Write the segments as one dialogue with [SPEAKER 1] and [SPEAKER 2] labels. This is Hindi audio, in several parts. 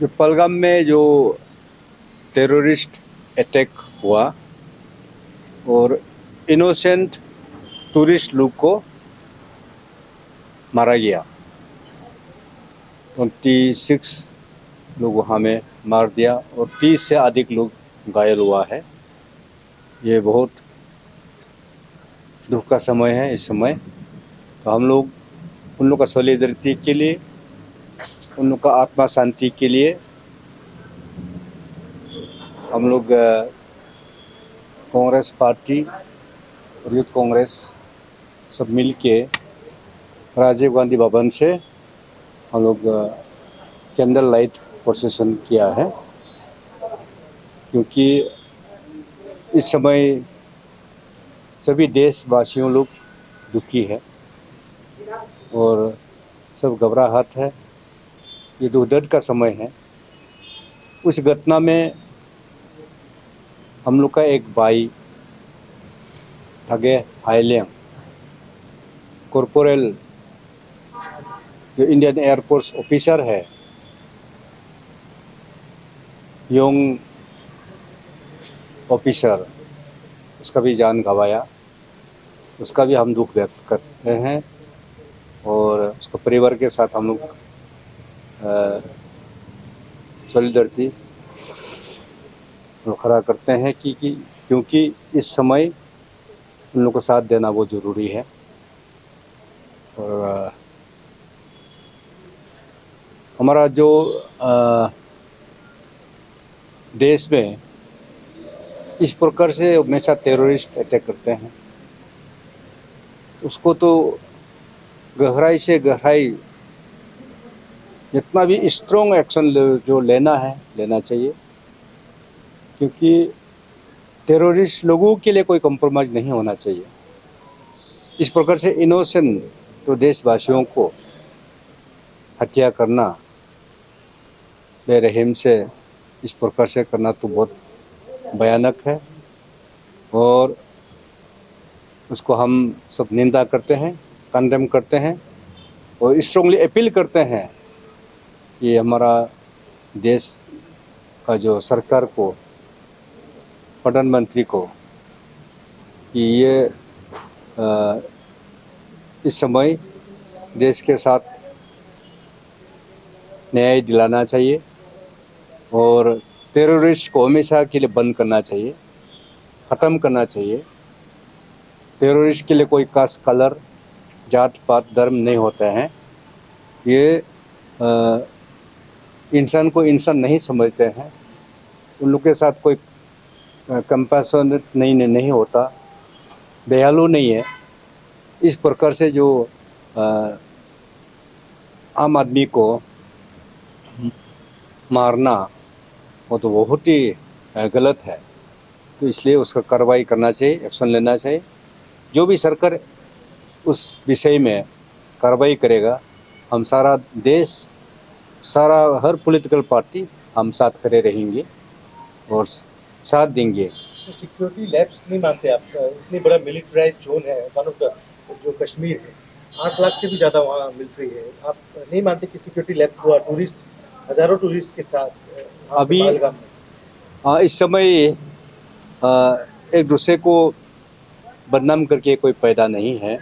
[SPEAKER 1] जो पहलगाम में जो टेररिस्ट अटैक हुआ और इनोसेंट टूरिस्ट लोग को मारा गया। 26 लोग वहाँ में मार दिया और 30 से अधिक लोग घायल हुआ है। ये बहुत दुख का समय है इस समय। तो हम लोग उन लोग का सॉलिडरिटी के लिए, उन लोग का आत्मा शांति के लिए हम लोग कांग्रेस पार्टी और यूथ कांग्रेस सब मिल के राजीव गांधी भवन से हम लोग कैंडल लाइट प्रोसेसन किया है, क्योंकि इस समय सभी देशवासियों लोग दुखी है और सब घबराहट है। ये दुख दर्द का समय है। उस घटना में हम लोग का एक भाई थगे हाइलियांग कॉर्पोरल जो इंडियन एयरफोर्स ऑफिसर है, यंग ऑफिसर, उसका भी जान गंवाया। उसका भी हम दुख व्यक्त करते हैं और उसके परिवार के साथ हम लोग सॉलिडरिटी खड़ा करते हैं कि क्योंकि इस समय उन लोगों को साथ देना बहुत ज़रूरी है। और हमारा जो देश में इस प्रकार से हमेशा टेररिस्ट अटैक करते हैं, उसको तो गहराई से गहराई जितना भी स्ट्रॉन्ग एक्शन जो लेना चाहिए, क्योंकि टेररिस्ट लोगों के लिए कोई कंप्रोमाइज़ नहीं होना चाहिए। इस प्रकार से इनोसेंट तो देशवासियों को हत्या करना, बेरहम से इस प्रकार से करना तो बहुत भयानक है और उसको हम सब निंदा करते हैं, कंडेम करते हैं और स्ट्रांगली अपील करते हैं कि हमारा देश का जो सरकार को, प्रधानमंत्री को, कि ये इस समय देश के साथ न्याय दिलाना चाहिए और टेररिस्ट को हमेशा के लिए बंद करना चाहिए, ख़त्म करना चाहिए। टेररिस्ट के लिए कोई कास्ट, कलर, जात पात, धर्म नहीं होते हैं। ये इंसान को इंसान नहीं समझते हैं। उन लोग के साथ कोई कंपैशनेट नहीं होता, दयालु नहीं है। इस प्रकार से जो आम आदमी को मारना वो तो बहुत ही गलत है। तो इसलिए उसका कार्रवाई करना चाहिए, एक्शन लेना चाहिए। जो भी सरकार उस विषय में कार्रवाई करेगा, हम सारा देश, सारा हर पॉलिटिकल पार्टी हम साथ खड़े रहेंगे और साथ देंगे।
[SPEAKER 2] तो सिक्योरिटी लैब्स नहीं मानते आप? इतनी बड़ा मिलिट्राइज जोन है वन ऑफ द जो कश्मीर है, 8 लाख से भी ज़्यादा वहाँ मिलिट्री है। आप नहीं मानते कि सिक्योरिटी लैब्स हुआ टूरिस्ट, हज़ारों टूरिस्ट के साथ
[SPEAKER 1] अभी इस समय एक दूसरे को बदनाम करके कोई पैदा नहीं है।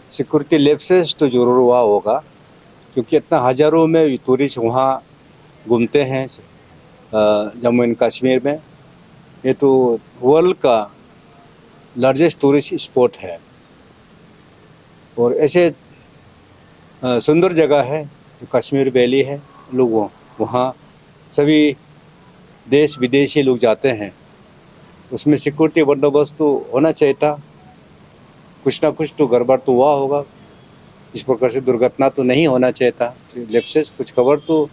[SPEAKER 1] सिक्योरिटी लैप्सेस तो जरूर हुआ होगा, क्योंकि इतना हज़ारों में टूरिस्ट वहाँ घूमते हैं जम्मू एंड कश्मीर में। ये तो वर्ल्ड का लार्जेस्ट टूरिस्ट स्पॉट है और ऐसे सुंदर जगह है जो कश्मीर वैली है। लोग वहाँ सभी देश विदेशी लोग जाते हैं। उसमें सिक्योरिटी बंदोबस्त तो होना चाहिए था। कुछ ना कुछ तो गड़बड़ तो हुआ होगा। इस प्रकार से दुर्घटना तो नहीं होना चाहिए था। लैप्सेस कुछ खबर तो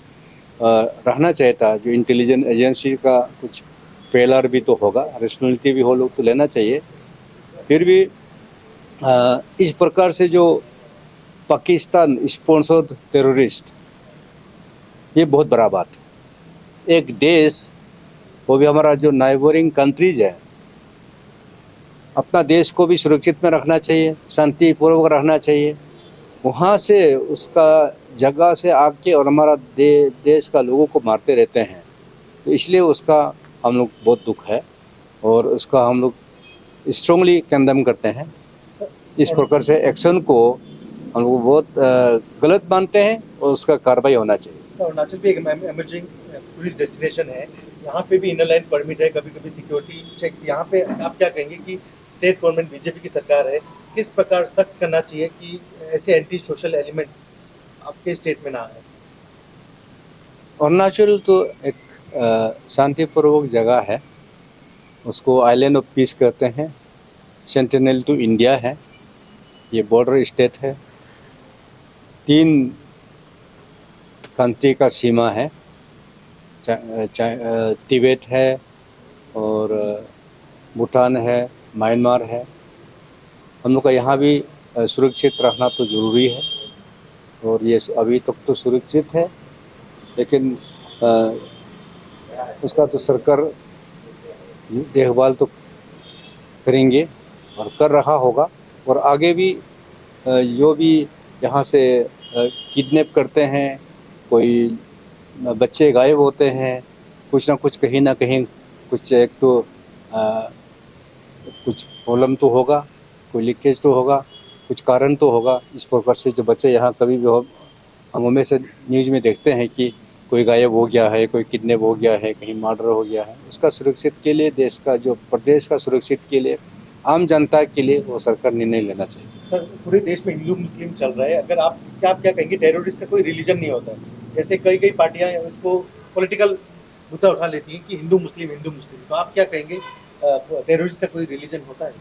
[SPEAKER 1] रहना चाहिए था। जो इंटेलिजेंस एजेंसी का कुछ फेलर भी तो होगा, रेशनलिटी भी हो लोग तो लेना चाहिए। फिर भी इस प्रकार से जो पाकिस्तान स्पॉन्सर्ड टेररिस्ट, ये बहुत बड़ा बात है। एक देश, वो भी हमारा जो नाइबरिंग कंट्रीज है, अपना देश को भी सुरक्षित में रखना चाहिए, शांतिपूर्वक रहना चाहिए। वहाँ से उसका जगह से आके और हमारा देश का लोगों को मारते रहते हैं। तो इसलिए उसका हम लोग बहुत दुख है और उसका हम लोग स्ट्रांगली कंडेम करते हैं। इस
[SPEAKER 2] और
[SPEAKER 1] प्रकार से एक्शन को हम लोग बहुत गलत मानते हैं और उसका कार्रवाई होना चाहिए।
[SPEAKER 2] अरुणाचल भी एक एमर्जिंग टूरिस्ट डेस्टिनेशन है, यहाँ पे भी इनर लाइन परमिट है, कभी कभी सिक्योरिटी चेक्स। यहाँ पे आप क्या कहेंगे कि स्टेट गवर्नमेंट बीजेपी की सरकार है, किस प्रकार सख्त करना चाहिए कि ऐसे एंटी सोशल एलिमेंट्स आपके स्टेट में ना आए?
[SPEAKER 1] अरुणाचल तो एक शांतिपूर्वक जगह है, उसको आइलैंड ऑफ पीस कहते हैं। सेंटिनल टू इंडिया है, ये बॉर्डर स्टेट है, 3 कंट्री का सीमा है, तिब्बत है और भूटान है, म्यांमार है। हम लोग का यहाँ भी सुरक्षित रहना तो ज़रूरी है और ये अभी तक तो सुरक्षित है, लेकिन उसका तो सरकार देखभाल तो करेंगे और कर रहा होगा। और आगे भी जो भी यहाँ से किडनैप करते हैं, कोई बच्चे गायब होते हैं, कुछ ना कुछ कहीं ना कहीं कुछ एक तो कुछ प्रॉब्लम तो होगा, कोई लीकेज तो होगा, कुछ कारण तो होगा। इस प्रकार से जो बच्चे यहाँ कभी भी हम हमेशा न्यूज़ में देखते हैं कि कोई गायब हो गया है, कोई किडनैप हो गया है, कहीं मर्डर हो गया है। उसका सुरक्षित के लिए, देश का जो प्रदेश का सुरक्षित के लिए, आम जनता के लिए वो सरकार निर्णय लेना चाहिए।
[SPEAKER 2] सर, पूरे देश में हिंदू मुस्लिम चल रहा है, अगर आप क्या कहेंगे? टेररिस्ट का कोई रिलीजन नहीं होता है, जैसे कई पार्टियां उसको पॉलिटिकल मुद्दा उठा लेती हैं कि हिंदू मुस्लिम, तो आप क्या कहेंगे? टेररिस्ट का कोई रिलीजन होता है?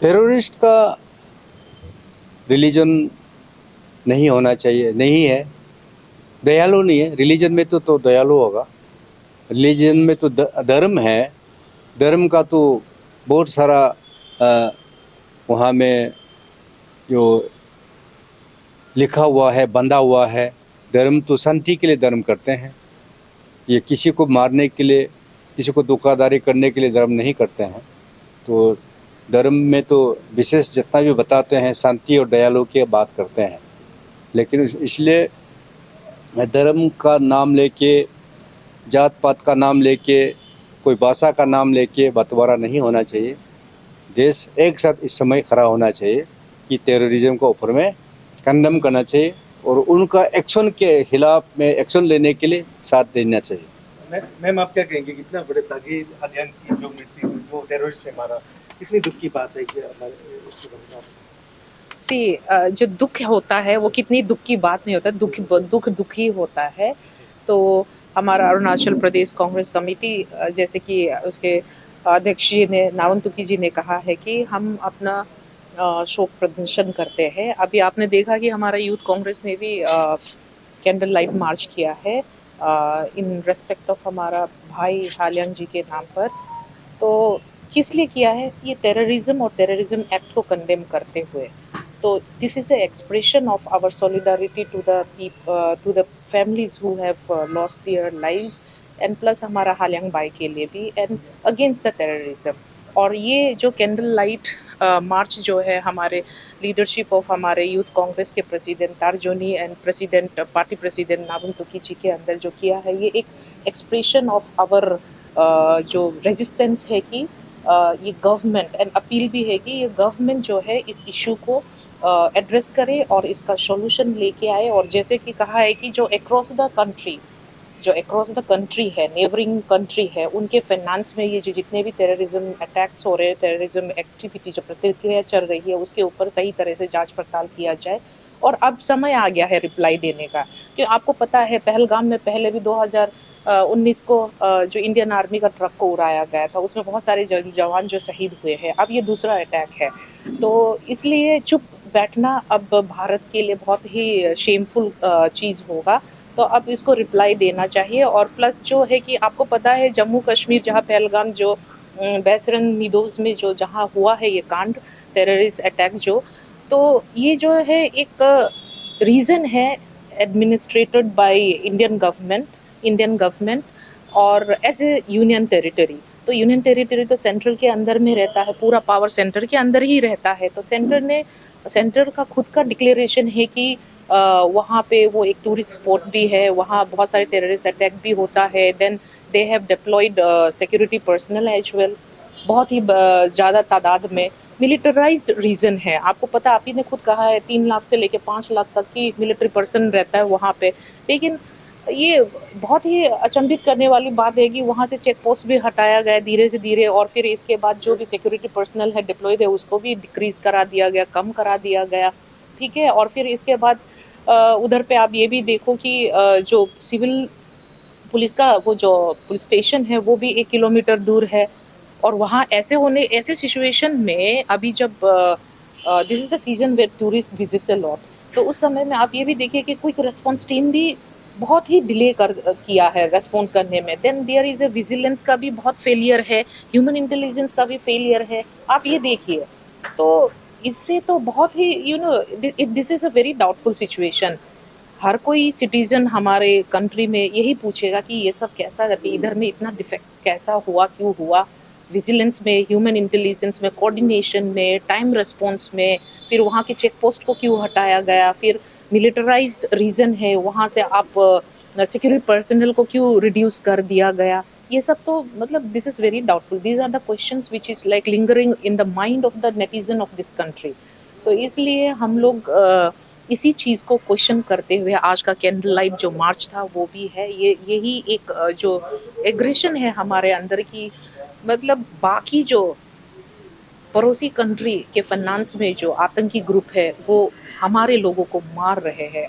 [SPEAKER 1] टेररिस्ट का रिलीजन नहीं होना चाहिए, नहीं है, दयालु नहीं है। रिलीजन में तो दयालु होगा, रिलीजन में तो धर्म है। धर्म का तो बहुत सारा वहाँ में जो लिखा हुआ है, बंधा हुआ है। धर्म तो शांति के लिए धर्म करते हैं, ये किसी को मारने के लिए, किसी को धोखाधड़ी करने के लिए धर्म नहीं करते हैं। तो धर्म में तो विशेष जितना भी बताते हैं शांति और दयालु की बात करते हैं, लेकिन इसलिए धर्म का नाम लेके, जात पात का नाम लेके, कोई भाषा का नाम लेके बंटवारा नहीं होना चाहिए। देश एक साथ इस समय खड़ा होना चाहिए कि टेररिज्म को ऊपर में कंडेम करना चाहिए और उनका एक्शन के खिलाफ में एक्शन लेने के लिए साथ देना चाहिए।
[SPEAKER 2] मैम, आप क्या कहेंगे? कितना बड़े तागिर अलियान की जो मृत्यु, जो टेररिस्ट ने मारा, कितनी दुख की बात है कि हमारे उसके बारे में
[SPEAKER 3] जो दुख होता है वो कितनी दुख की बात नहीं होता, दुख ही होता है। तो हमारा अरुणाचल प्रदेश कांग्रेस कमेटी जैसे कि उसके अध्यक्ष जी ने, नावंत तुकी जी ने कहा है कि हम अपना शोक प्रदर्शन करते हैं। अभी आपने देखा कि हमारा यूथ कांग्रेस ने भी कैंडल लाइट मार्च किया है इन रेस्पेक्ट ऑफ हमारा भाई हालियांग जी के नाम पर। तो किस लिए किया है? ये टेररिज्म और टेररिज्म एक्ट को कंडेम करते हुए। तो this is a expression of our solidarity to the families who have lost their lives, and plus हमारा हालियांग भाई के लिए भी, एंड अगेंस्ट द टेररिज्म। और ये जो कैंडल लाइट मार्च जो है हमारे लीडरशिप ऑफ हमारे यूथ कांग्रेस के प्रेसिडेंट तारजोनी एंड पार्टी प्रेसिडेंट नावंत तुकी जी के अंदर जो किया है, ये एक एक्सप्रेशन ऑफ आवर जो रेजिस्टेंस है कि ये गवर्नमेंट, एंड अपील भी है कि ये गवर्नमेंट जो है इस इशू को एड्रेस करे और इसका सॉल्यूशन लेके आए। और जैसे कि कहा है कि जो अक्रॉस द कंट्री है, नेबरिंग कंट्री है, उनके फाइनेंस में ये जितने भी टेररिज्म अटैक्स हो रहे हैं, टेररिज्म एक्टिविटी जो प्रतिक्रिया चल रही है, उसके ऊपर सही तरह से जांच पड़ताल किया जाए। और अब समय आ गया है रिप्लाई देने का, क्योंकि आपको पता है पहलगाम में पहले भी 2019 को जो इंडियन आर्मी का ट्रक को उड़ाया गया था, उसमें बहुत सारे जवान जो शहीद हुए हैं। अब ये दूसरा अटैक है, तो इसलिए चुप बैठना अब भारत के लिए बहुत ही शेमफुल चीज़ होगा। तो अब इसको रिप्लाई देना चाहिए। और प्लस जो है कि आपको पता है जम्मू कश्मीर, जहाँ पहलगाम जो बैसरन मीदोज में जो जहाँ हुआ है ये कांड, टेररिस्ट अटैक तो ये जो है एक रीज़न है एडमिनिस्ट्रेटेड बाय इंडियन गवर्नमेंट और एज ए यूनियन टेरिटरी। तो यूनियन टेरिटरी तो सेंट्रल के अंदर में रहता है, पूरा पावर सेंटर के अंदर ही रहता है। तो सेंटर का खुद का डिक्लेरेशन है कि वहाँ पे वो एक टूरिस्ट स्पॉट भी है, वहाँ बहुत सारे टेररिस्ट अटैक भी होता है। Then they have deployed security personnel as well, बहुत ही ज़्यादा तादाद में। मिलिटराइज्ड रीजन है, आपको पता, आप ही ने खुद कहा है 3 लाख से लेके 5 लाख तक की मिलिट्री पर्सन रहता है वहाँ पे। लेकिन ये बहुत ही अचंभित करने वाली बात है कि वहाँ से चेक पोस्ट भी हटाया गया धीरे से धीरे, और फिर इसके बाद जो भी सिक्योरिटी पर्सनल है डिप्लॉयड है उसको भी डिक्रीज करा दिया गया, कम करा दिया गया, ठीक है। और फिर इसके बाद उधर पे आप ये भी देखो कि जो सिविल पुलिस का वो जो पुलिस स्टेशन है वो भी 1 किलोमीटर दूर है। और वहाँ ऐसे सिचुएशन में अभी जब this is the season where tourist visit a lot, तो उस समय में आप ये भी देखिए कि क्विक रिस्पॉन्स टीम भी बहुत ही डिले किया है रेस्पॉन्ड करने में। Then there is a vigilance का भी बहुत फेलियर है, ह्यूमन इंटेलिजेंस का भी फेलियर है, आप ये देखिए। तो इससे तो बहुत ही this is a very doubtful situation. हर कोई सिटीजन हमारे कंट्री में यही पूछेगा कि ये सब कैसा है, इधर में इतना डिफेक्ट कैसा हुआ, क्यों हुआ, विजिलेंस में, ह्यूमन इंटेलिजेंस में, कोऑर्डिनेशन में, टाइम रिस्पॉन्स में, फिर वहाँ के चेक पोस्ट को क्यों हटाया गया, फिर मिलिटराइज्ड रीजन है वहाँ से आप सिक्योरिटी पर्सनल को क्यों रिड्यूस कर दिया गया। ये सब तो मतलब this is very doubtful. These are the questions which is like lingering in the mind of the netizen of this country. तो इसलिए हम लोग इसी चीज़ को क्वेश्चन करते हुए आज का कैंडल लाइट जो मार्च था वो भी है, यही एक जो एग्रेशन है हमारे अंदर की, मतलब बाकी जो पड़ोसी कंट्री के फाइनेंस में जो आतंकी ग्रुप है वो हमारे लोगों को मार रहे हैं।